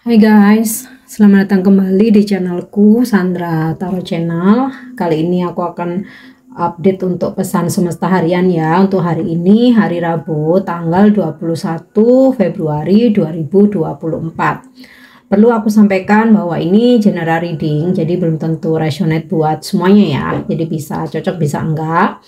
Hai guys, selamat datang kembali di channelku Sandra Tarot Channel. Kali ini aku akan update untuk pesan semesta harian ya. Untuk hari ini, hari Rabu, tanggal 21 Februari 2024. Perlu aku sampaikan bahwa ini general reading, jadi belum tentu resonate buat semuanya ya. Jadi bisa cocok, bisa enggak.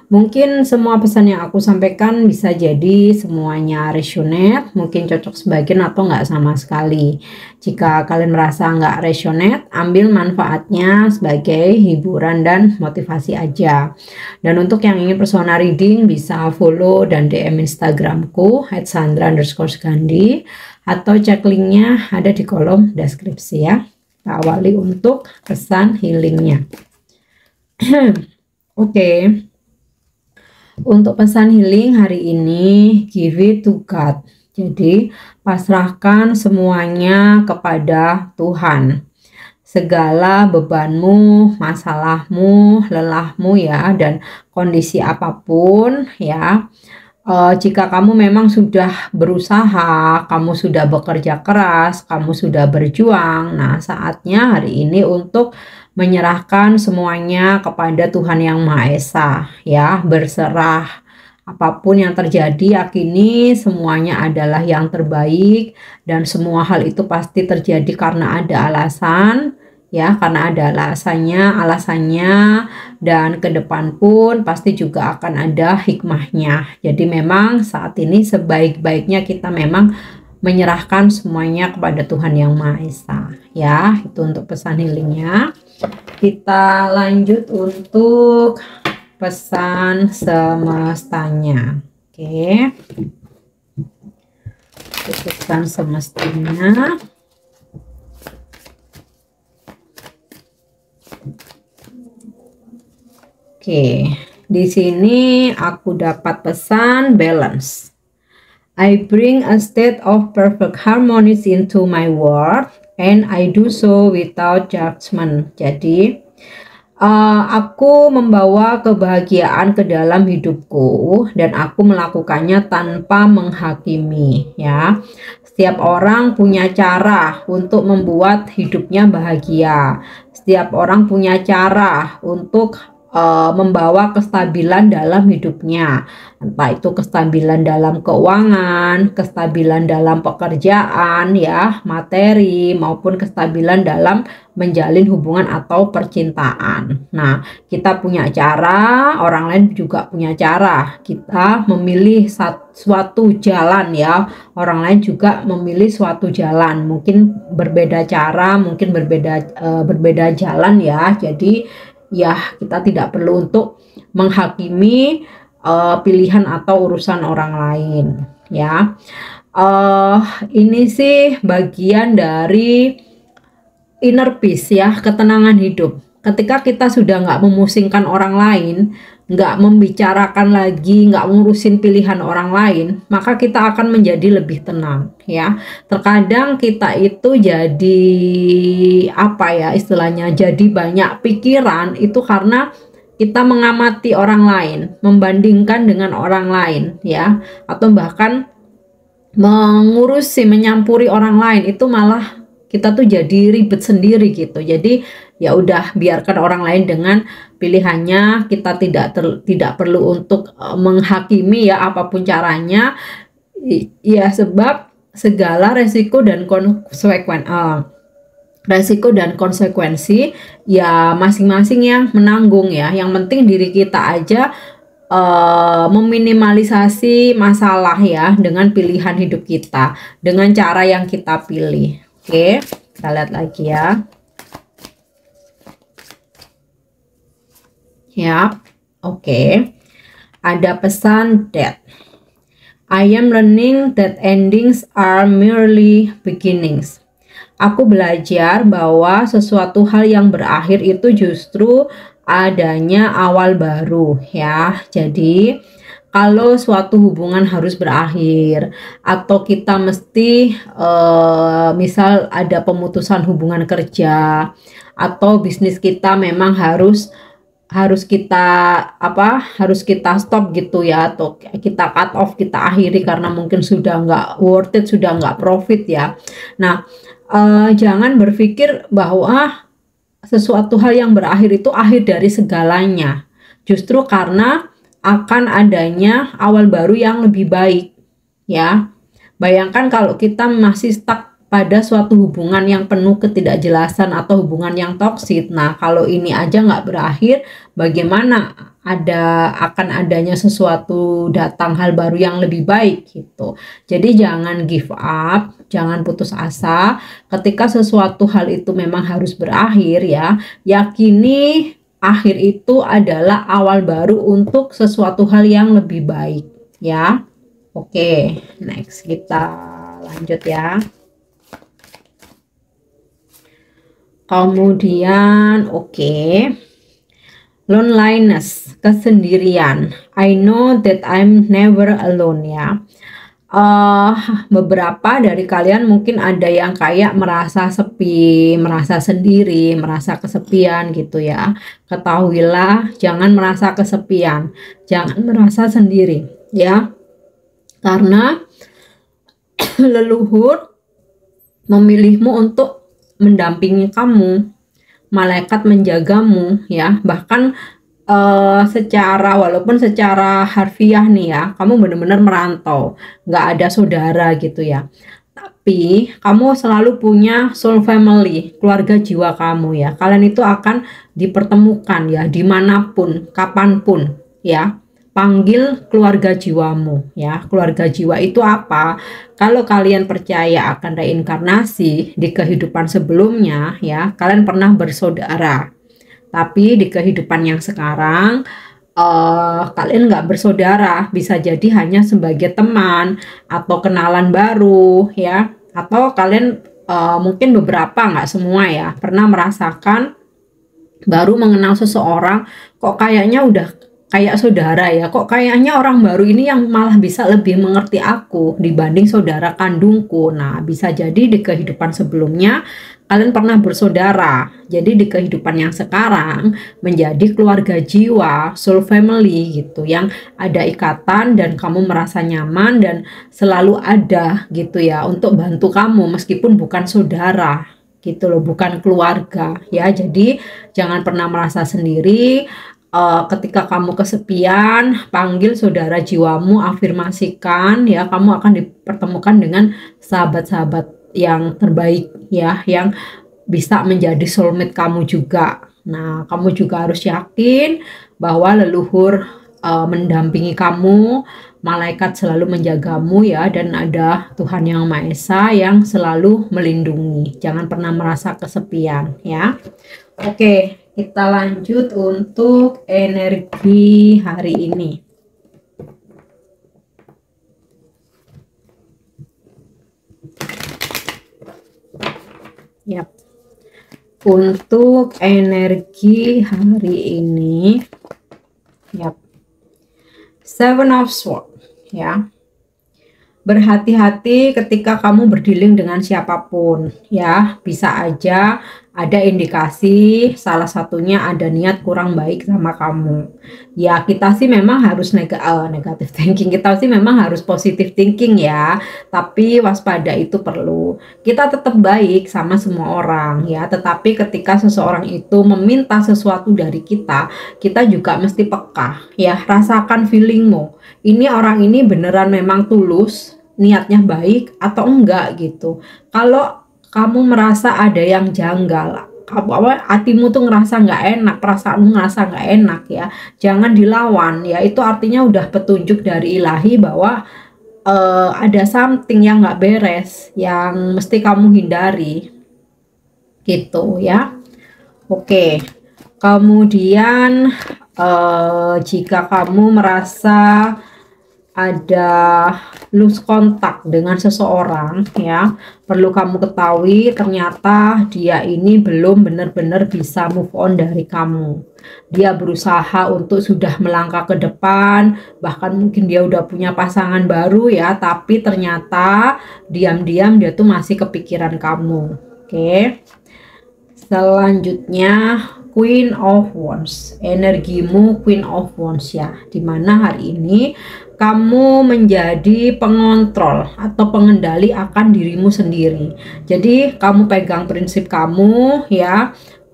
Mungkin semua pesan yang aku sampaikan bisa jadi semuanya resonate, mungkin cocok sebagian atau enggak sama sekali. Jika kalian merasa enggak resonate, ambil manfaatnya sebagai hiburan dan motivasi aja. Dan untuk yang ingin personal reading bisa follow dan DM Instagramku @sandra_gandhi atau cek linknya ada di kolom deskripsi ya. Kita awali untuk pesan healingnya. Oke. Untuk pesan healing hari ini, give it to God. Jadi pasrahkan semuanya kepada Tuhan. Segala bebanmu, masalahmu, lelahmu ya, dan kondisi apapun ya. Jika kamu memang sudah berusaha, kamu sudah bekerja keras, kamu sudah berjuang, nah saatnya hari ini untuk menyerahkan semuanya kepada Tuhan Yang Maha Esa ya, berserah. Apapun yang terjadi, yakini semuanya adalah yang terbaik dan semua hal itu pasti terjadi karena ada alasan ya, karena ada alasannya dan ke depan pun pasti juga akan ada hikmahnya. Jadi memang saat ini sebaik-baiknya kita memang menyerahkan semuanya kepada Tuhan Yang Maha Esa ya. Itu untuk pesan healingnya. Kita lanjut untuk pesan semestanya. Oke. Pesan semestanya. Oke, di sini aku dapat pesan balance. I bring a state of perfect harmony into my world and I do so without judgment. Jadi aku membawa kebahagiaan ke dalam hidupku dan aku melakukannya tanpa menghakimi ya. Setiap orang punya cara untuk membuat hidupnya bahagia. Setiap orang punya cara untuk membawa kestabilan dalam hidupnya, entah itu kestabilan dalam keuangan, kestabilan dalam pekerjaan ya, materi, maupun kestabilan dalam menjalin hubungan atau percintaan. Nah, kita punya cara, orang lain juga punya cara. Kita memilih suatu jalan ya, orang lain juga memilih suatu jalan. Mungkin berbeda cara, mungkin berbeda jalan ya. Jadi ya, kita tidak perlu untuk menghakimi pilihan atau urusan orang lain ya. Ini sih bagian dari inner peace ya, ketenangan hidup. Ketika kita sudah nggak memusingkan orang lain, nggak membicarakan lagi, nggak ngurusin pilihan orang lain, maka kita akan menjadi lebih tenang ya. Terkadang kita itu jadi apa ya istilahnya, jadi banyak pikiran itu karena kita mengamati orang lain, membandingkan dengan orang lain ya, atau bahkan mengurusi, menyampuri orang lain, itu malah kita tuh jadi ribet sendiri gitu. Jadi ya udah, biarkan orang lain dengan pilihannya, kita tidak perlu untuk menghakimi ya apapun caranya ya, sebab segala resiko dan konsekuensi ya masing-masing yang menanggung ya. Yang penting diri kita aja meminimalisasi masalah ya dengan pilihan hidup kita, dengan cara yang kita pilih. Oke, kita lihat lagi ya. Ya, oke. Ada pesan that I am learning that endings are merely beginnings. Aku belajar bahwa sesuatu hal yang berakhir itu justru adanya awal baru ya. Jadi kalau suatu hubungan harus berakhir atau kita mesti misal ada pemutusan hubungan kerja atau bisnis kita memang harus kita stop gitu ya, atau kita cut off, kita akhiri karena mungkin sudah nggak worth it, sudah nggak profit ya. Nah, Jangan berpikir bahwa sesuatu hal yang berakhir itu akhir dari segalanya. Justru karena akan adanya awal baru yang lebih baik, ya. Bayangkan kalau kita masih stuck pada suatu hubungan yang penuh ketidakjelasan atau hubungan yang toksik. Nah, kalau ini aja nggak berakhir, bagaimana akan adanya sesuatu datang hal baru yang lebih baik gitu. Jadi jangan give up, jangan putus asa. Ketika sesuatu hal itu memang harus berakhir ya, yakini akhir itu adalah awal baru untuk sesuatu hal yang lebih baik ya. Oke, next kita lanjut ya. Kemudian loneliness, kesendirian. I know that I'm never alone ya. Beberapa dari kalian mungkin ada yang kayak merasa sepi, merasa sendiri, merasa kesepian gitu ya. Ketahuilah, jangan merasa kesepian, jangan merasa sendiri ya. Karena leluhur memilihmu untuk mendampingi kamu, malaikat menjagamu ya. Bahkan walaupun secara harfiah nih ya, kamu benar-benar merantau, nggak ada saudara gitu ya, tapi kamu selalu punya soul family, keluarga jiwa kamu ya. Kalian itu akan dipertemukan ya, dimanapun, kapanpun ya. Panggil keluarga jiwamu ya. Keluarga jiwa itu apa? Kalau kalian percaya akan reinkarnasi di kehidupan sebelumnya ya, kalian pernah bersaudara. Tapi di kehidupan yang sekarang kalian nggak bersaudara, bisa jadi hanya sebagai teman atau kenalan baru ya. Atau kalian mungkin beberapa, nggak semua ya, pernah merasakan baru mengenal seseorang kok kayaknya udah kayak saudara ya, kok kayaknya orang baru ini yang malah bisa lebih mengerti aku dibanding saudara kandungku. Nah, bisa jadi di kehidupan sebelumnya kalian pernah bersaudara, jadi di kehidupan yang sekarang menjadi keluarga jiwa, soul family gitu, yang ada ikatan dan kamu merasa nyaman dan selalu ada gitu ya untuk bantu kamu meskipun bukan saudara gitu loh, bukan keluarga ya. Jadi jangan pernah merasa sendiri. Ketika kamu kesepian, panggil saudara jiwamu, afirmasikan ya, kamu akan dipertemukan dengan sahabat-sahabat yang terbaik ya, yang bisa menjadi soulmate kamu juga. Nah, kamu juga harus yakin bahwa leluhur mendampingi kamu, malaikat selalu menjagamu ya, dan ada Tuhan Yang Maha Esa yang selalu melindungi. Jangan pernah merasa kesepian ya. Oke, kita lanjut untuk energi hari ini. Yap. Untuk energi hari ini, yap. Seven of Swords, ya. Berhati-hati ketika kamu berdealing dengan siapapun ya, bisa aja ada indikasi salah satunya ada niat kurang baik sama kamu ya. Kita sih memang harus negatif thinking, kita sih memang harus positive thinking ya, tapi waspada itu perlu. Kita tetap baik sama semua orang ya, tetapi ketika seseorang itu meminta sesuatu dari kita, kita juga mesti peka ya. Rasakan feelingmu, ini orang ini beneran memang tulus, niatnya baik atau enggak gitu. Kalau kamu merasa ada yang janggal, hatimu tuh ngerasa nggak enak, perasaanmu ngerasa nggak enak ya, jangan dilawan ya. Itu artinya udah petunjuk dari ilahi bahwa ada something yang nggak beres, yang mesti kamu hindari gitu ya. Oke, kemudian jika kamu merasa ada lose kontak dengan seseorang ya, perlu kamu ketahui ternyata dia ini belum benar-benar bisa move on dari kamu. Dia berusaha untuk sudah melangkah ke depan, bahkan mungkin dia udah punya pasangan baru ya, tapi ternyata diam-diam dia tuh masih kepikiran kamu. Oke, selanjutnya Queen of Wands, energimu Queen of Wands ya, dimana hari ini kamu menjadi pengontrol atau pengendali akan dirimu sendiri. Jadi kamu pegang prinsip kamu ya.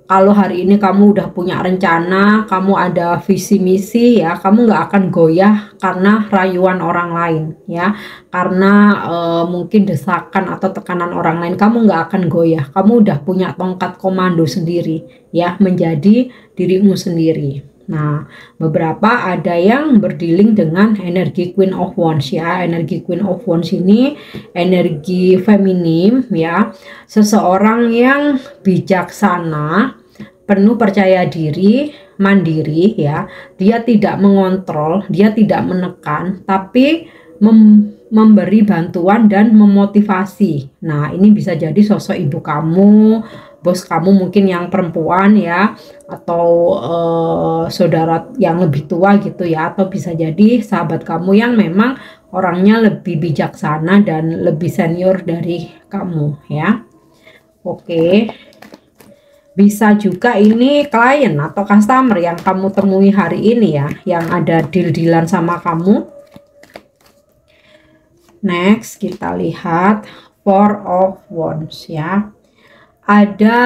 Kalau hari ini kamu udah punya rencana, kamu ada visi misi ya, kamu nggak akan goyah karena rayuan orang lain ya, karena mungkin desakan atau tekanan orang lain, kamu nggak akan goyah. Kamu udah punya tongkat komando sendiri ya, menjadi dirimu sendiri. Nah, beberapa ada yang berdealing dengan energi Queen of Wands ya. Energi Queen of Wands ini energi feminim ya. Seseorang yang bijaksana, penuh percaya diri, mandiri ya. Dia tidak mengontrol, dia tidak menekan, tapi memberi bantuan dan memotivasi. Nah, ini bisa jadi sosok ibu kamu, bos kamu mungkin yang perempuan ya, atau saudara yang lebih tua gitu ya, atau bisa jadi sahabat kamu yang memang orangnya lebih bijaksana dan lebih senior dari kamu ya. Oke, bisa juga ini klien atau customer yang kamu temui hari ini ya, yang ada deal-dealan sama kamu. Next kita lihat Four of Wands ya. Ada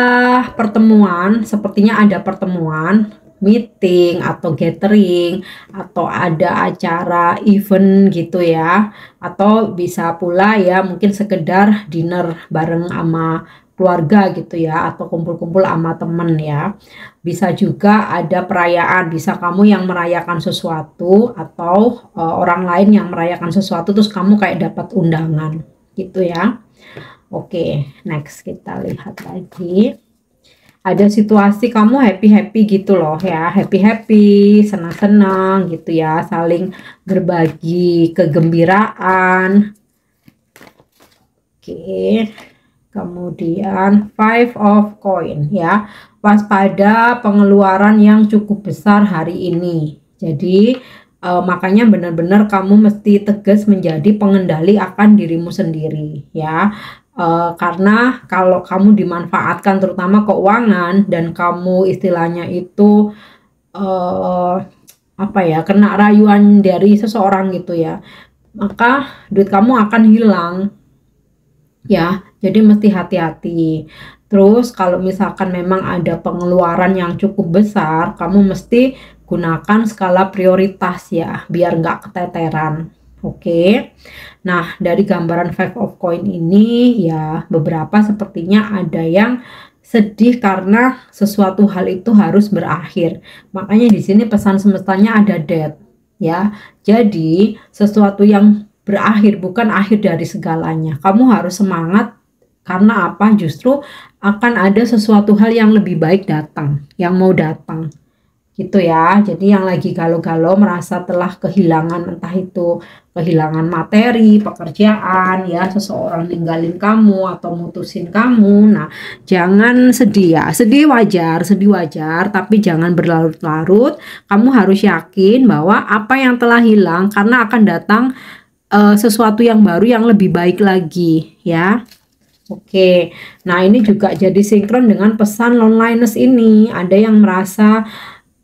pertemuan, sepertinya ada pertemuan, meeting atau gathering, atau ada acara event gitu ya, atau bisa pula ya mungkin sekedar dinner bareng sama keluarga gitu ya, atau kumpul-kumpul sama temen ya. Bisa juga ada perayaan, bisa kamu yang merayakan sesuatu atau orang lain yang merayakan sesuatu terus kamu kayak dapat undangan gitu ya. Oke, next kita lihat lagi. Ada situasi kamu happy-happy gitu loh ya, happy-happy, senang-senang gitu ya, saling berbagi kegembiraan. Oke, kemudian Five of Coin ya, waspada pengeluaran yang cukup besar hari ini. Jadi makanya benar-benar kamu mesti tegas menjadi pengendali akan dirimu sendiri ya. Karena kalau kamu dimanfaatkan terutama keuangan dan kamu istilahnya itu apa ya, kena rayuan dari seseorang gitu ya, maka duit kamu akan hilang ya. Jadi mesti hati-hati. Terus kalau misalkan memang ada pengeluaran yang cukup besar, kamu mesti gunakan skala prioritas ya, biar nggak keteteran. Oke. Nah, dari gambaran Five of Coin ini ya, beberapa sepertinya ada yang sedih karena sesuatu hal itu harus berakhir. Makanya di sini pesan semestanya ada death ya. Jadi, sesuatu yang berakhir bukan akhir dari segalanya. Kamu harus semangat karena apa? Justru akan ada sesuatu hal yang lebih baik datang, yang mau datang. Gitu ya. Jadi yang lagi galau-galau merasa telah kehilangan, entah itu kehilangan materi, pekerjaan ya, seseorang ninggalin kamu atau mutusin kamu. Nah, jangan sedih ya. Sedih wajar, tapi jangan berlarut-larut. Kamu harus yakin bahwa apa yang telah hilang karena akan datang sesuatu yang baru yang lebih baik lagi ya. Oke. Nah, ini juga jadi sinkron dengan pesan loneliness ini. Ada yang merasa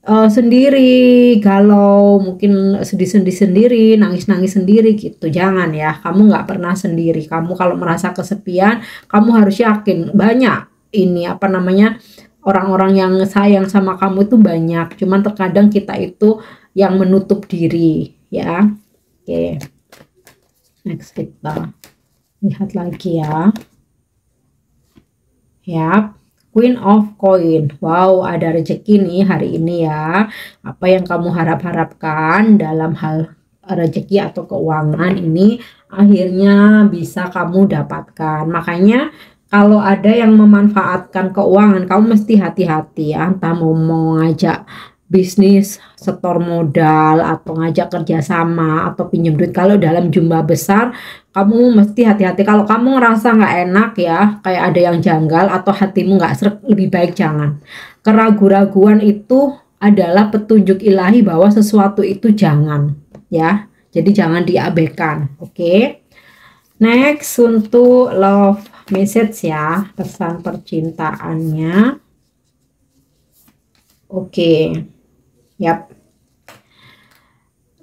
sendiri, galau, mungkin sedih-sedih sendiri, nangis-nangis sendiri gitu. Jangan ya, kamu nggak pernah sendiri. Kamu kalau merasa kesepian, kamu harus yakin banyak ini apa namanya, orang-orang yang sayang sama kamu itu banyak. Cuman terkadang kita itu yang menutup diri ya. Oke, next kita lihat lagi ya. Yap. Queen of Coin. Wow, ada rezeki nih hari ini ya. Apa yang kamu harap-harapkan dalam hal rezeki atau keuangan ini akhirnya bisa kamu dapatkan. Makanya kalau ada yang memanfaatkan keuangan, kamu mesti hati-hati ya. Entah mau ngajak bisnis, setor modal, atau ngajak kerjasama, atau pinjam duit. Kalau dalam jumlah besar, kamu mesti hati-hati. Kalau kamu ngerasa nggak enak ya, kayak ada yang janggal atau hatimu nggak sreg, lebih baik jangan. Keraguan-raguan itu adalah petunjuk ilahi bahwa sesuatu itu jangan ya. Jadi jangan diabaikan. Oke. Next untuk love message ya, pesan percintaannya. Oke. Yap.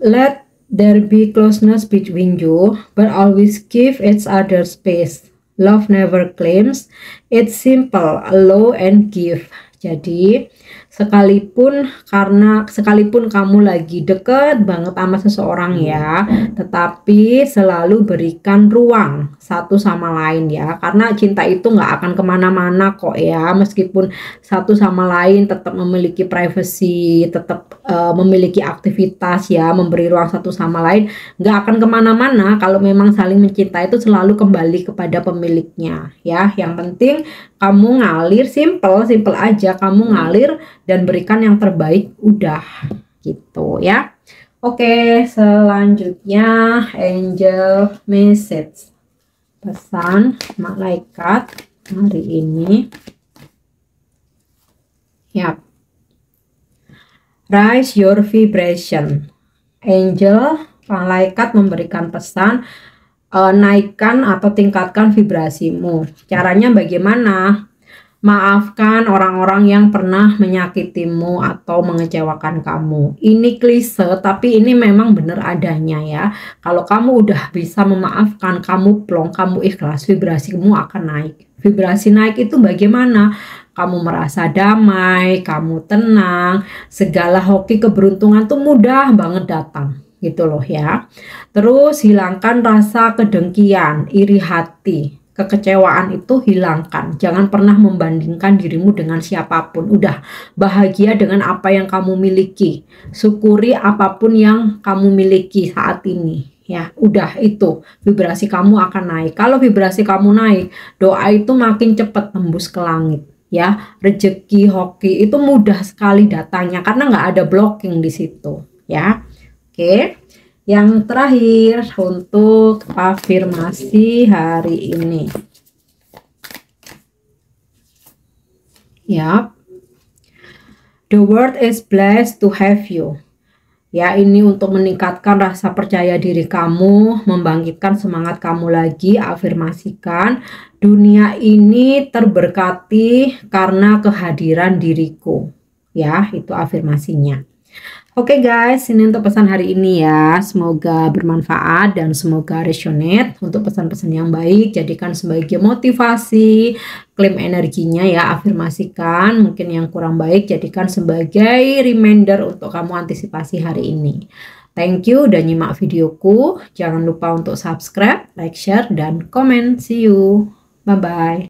Let there be closeness between you, but always give each other space. Love never claims. It's simple, allow and give. Jadi sekalipun kamu lagi deket banget sama seseorang ya, tetapi selalu berikan ruang satu sama lain ya, karena cinta itu nggak akan kemana-mana kok ya, meskipun satu sama lain tetap memiliki privacy, tetap memiliki aktivitas ya, memberi ruang satu sama lain, nggak akan kemana-mana. Kalau memang saling mencinta itu selalu kembali kepada pemiliknya ya. Yang penting kamu ngalir, simple aja, kamu ngalir dan berikan yang terbaik, udah gitu ya. Oke, selanjutnya angel message, pesan malaikat hari ini. Yap. Raise your vibration. Angel, malaikat memberikan pesan, naikkan atau tingkatkan vibrasimu. Caranya bagaimana? Maafkan orang-orang yang pernah menyakitimu atau mengecewakan kamu. Ini klise, tapi ini memang benar adanya ya. Kalau kamu udah bisa memaafkan, kamu plong, kamu ikhlas, vibrasimu akan naik. Vibrasi naik itu bagaimana? Kamu merasa damai, kamu tenang, segala hoki keberuntungan tuh mudah banget datang. Gitu loh ya. Terus hilangkan rasa kedengkian, iri hati, kekecewaan itu hilangkan. Jangan pernah membandingkan dirimu dengan siapapun. Udah bahagia dengan apa yang kamu miliki. Syukuri apapun yang kamu miliki saat ini. Ya, udah itu vibrasi kamu akan naik. Kalau vibrasi kamu naik, doa itu makin cepat tembus ke langit. Ya, rezeki, hoki itu mudah sekali datangnya karena nggak ada blocking di situ. Ya. Oke, yang terakhir untuk afirmasi hari ini. Yap. The world is blessed to have you. Ya, ini untuk meningkatkan rasa percaya diri kamu, membangkitkan semangat kamu lagi, afirmasikan. Dunia ini terberkati karena kehadiran diriku. Ya, itu afirmasinya. Oke guys, ini untuk pesan hari ini ya. Semoga bermanfaat dan semoga resonate untuk pesan-pesan yang baik. Jadikan sebagai motivasi, klaim energinya ya, afirmasikan. Mungkin yang kurang baik jadikan sebagai reminder untuk kamu antisipasi hari ini. Thank you udah nyimak videoku. Jangan lupa untuk subscribe, like, share, dan komen. See you. Bye-bye.